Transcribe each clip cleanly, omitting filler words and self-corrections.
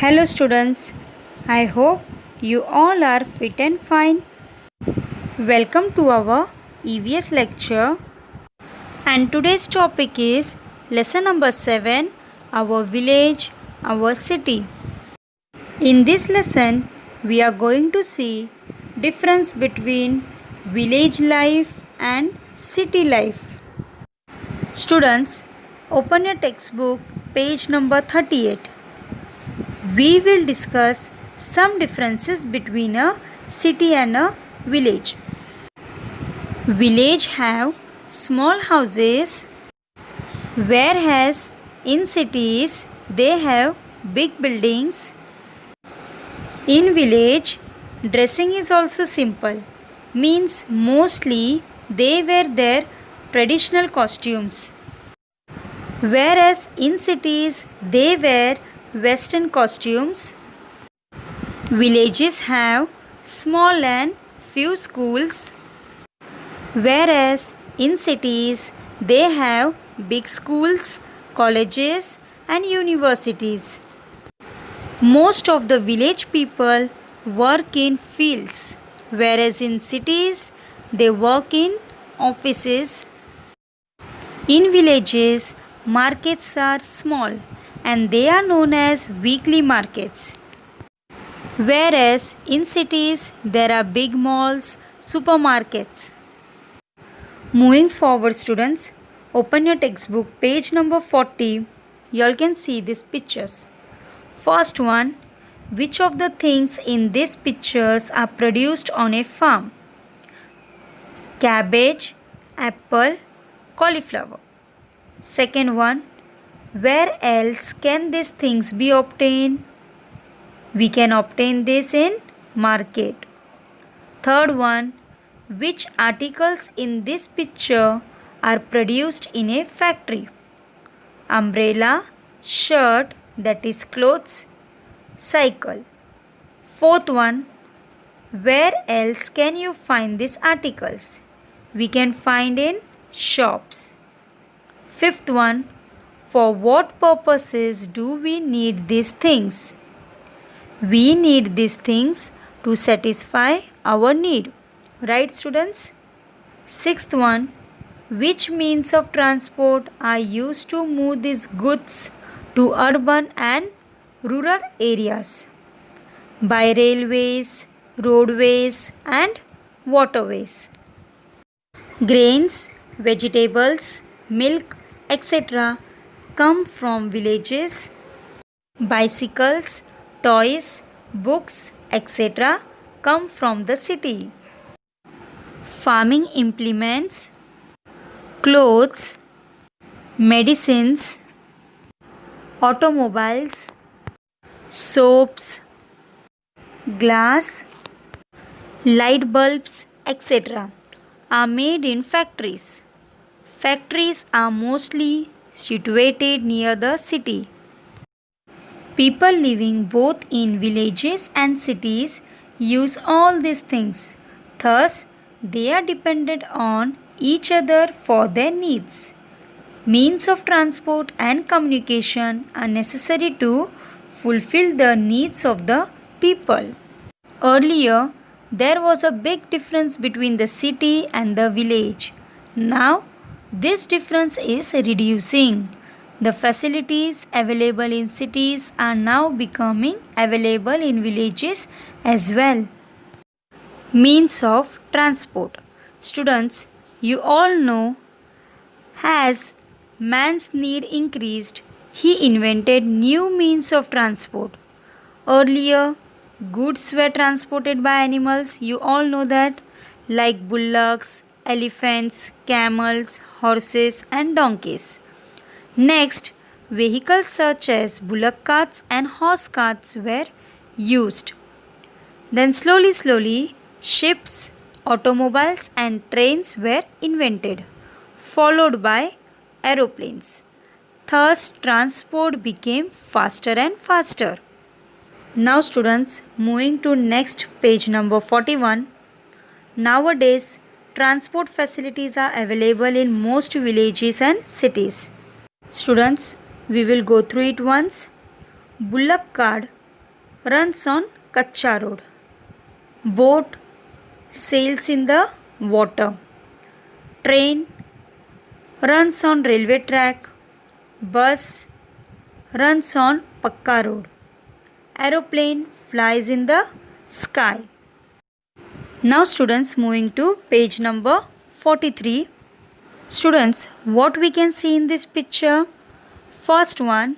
Hello students, I hope you all are fit and fine. Welcome to our EVS lecture, and today's topic is lesson number 7, our village, our city. In this lesson, we are going to see difference between village life and city life. Students, open your textbook page number 38. We will discuss some differences between a city and a village. Village have small houses, whereas in cities they have big buildings. In village, dressing is also simple, means mostly they wear their traditional costumes, whereas in cities they wear western costumes. Villages have small and few schools, whereas in cities they have big schools, colleges and universities. Most of the village people work in fields, whereas in cities they work in offices. In villages, markets are small and they are known as weekly markets, whereas in cities there are big malls, supermarkets. Moving forward students, open your textbook page number 40. You all can see these pictures. First one, which of the things in these pictures are produced on a farm? Cabbage, apple, cauliflower. Second one, where else can these things be obtained? We can obtain this in market. Third one, which articles in this picture are produced in a factory? Umbrella, shirt, that is clothes, cycle. Fourth one, where else can you find these articles? We can find in shops. Fifth one, for what purposes do we need these things? We need these things to satisfy our need. Right students? Sixth one, which means of transport are used to move these goods to urban and rural areas? By railways, roadways and waterways. Grains, vegetables, milk, etc. come from villages. Bicycles, toys, books, etc. come from the city. Farming implements, clothes, medicines, automobiles, soaps, glass, light bulbs, etc. are made in factories. Factories are mostly situated near the city. People living both in villages and cities use all these things. Thus, they are dependent on each other for their needs. Means of transport and communication are necessary to fulfill the needs of the people. Earlier, there was a big difference between the city and the village. Now, this difference is reducing. The facilities available in cities are now becoming available in villages as well. Means of transport. Students, you all know, as man's need increased, he invented new means of transport. Earlier, goods were transported by animals, you all know that, like bullocks, elephants, camels, horses and donkeys. Next, vehicles such as bullock carts and horse carts were used. Then slowly, ships, automobiles and trains were invented, followed by aeroplanes. Thus, transport became faster and faster. Now students, moving to next page number 41. Nowadays, transport facilities are available in most villages and cities. Students, we will go through it once. Bullock cart runs on kacha road. Boat sails in the water. Train runs on railway track. Bus runs on pakka road. Aeroplane flies in the sky. Now students, moving to page number 43. Students, what we can see in this picture? First one,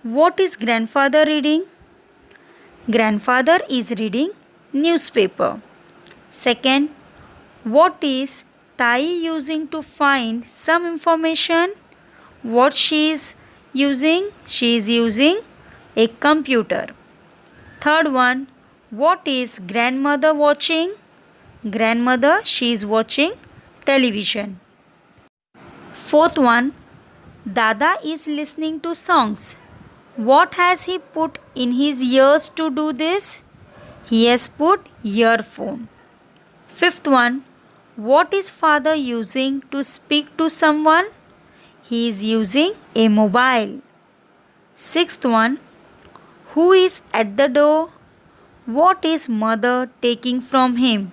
what is grandfather reading? Grandfather is reading newspaper. Second, what is Tai using to find some information? What she is using? She is using a computer. Third one, what is grandmother watching? Grandmother, she is watching television. Fourth one, Dada is listening to songs. What has he put in his ears to do this? He has put earphone. Fifth one, what is father using to speak to someone? He is using a mobile. Sixth one, who is at the door? What is mother taking from him?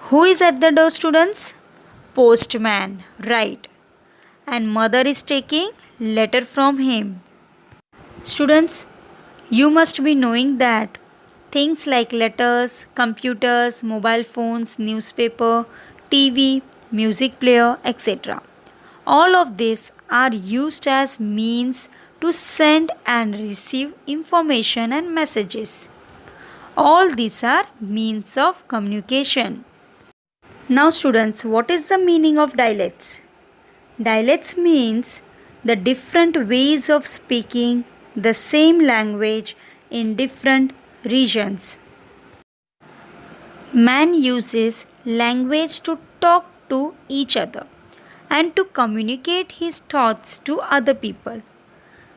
Who is at the door, students? Postman, right. And mother is taking letter from him. Students, you must be knowing that things like letters, computers, mobile phones, newspaper, TV, music player, etc. all of these are used as means to send and receive information and messages. All these are means of communication. Now students, what is the meaning of dialects? Dialects means the different ways of speaking the same language in different regions. Man uses language to talk to each other and to communicate his thoughts to other people.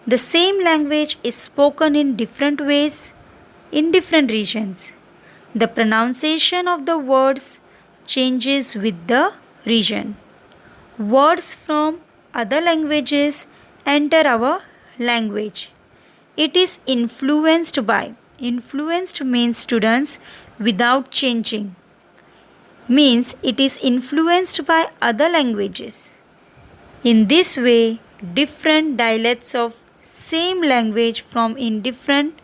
The same language is spoken in different ways in different regions. The pronunciation of the words changes with the region. Words from other languages enter our language. It is influenced by. Influenced means, students, without changing. Means it is influenced by other languages. In this way, different dialects of same language from in different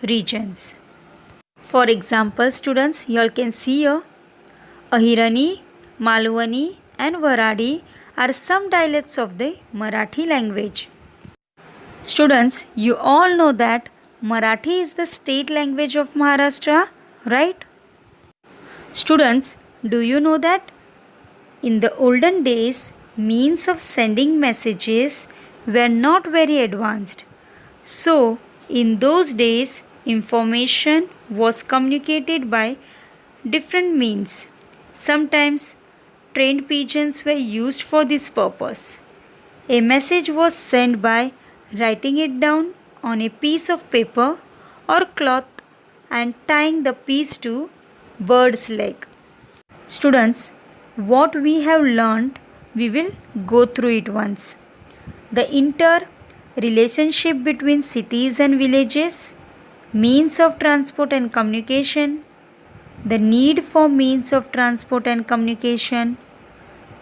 regions. For example, students, you all can see here Ahirani, Malwani and Varadi are some dialects of the Marathi language. Students, you all know that Marathi is the state language of Maharashtra, right? Students, do you know that in the olden days, means of sending messages were not very advanced. So, in those days, information was communicated by different means. Sometimes trained pigeons were used for this purpose. A message was sent by writing it down on a piece of paper or cloth and tying the piece to bird's leg. Students, what we have learned, we will go through it once. The interrelationship between cities and villages, means of transport and communication, the need for means of transport and communication,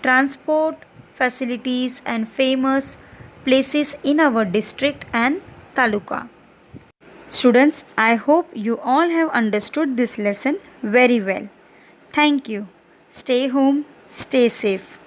transport facilities and famous places in our district and taluka. Students, I hope you all have understood this lesson very well. Thank you. Stay home, stay safe.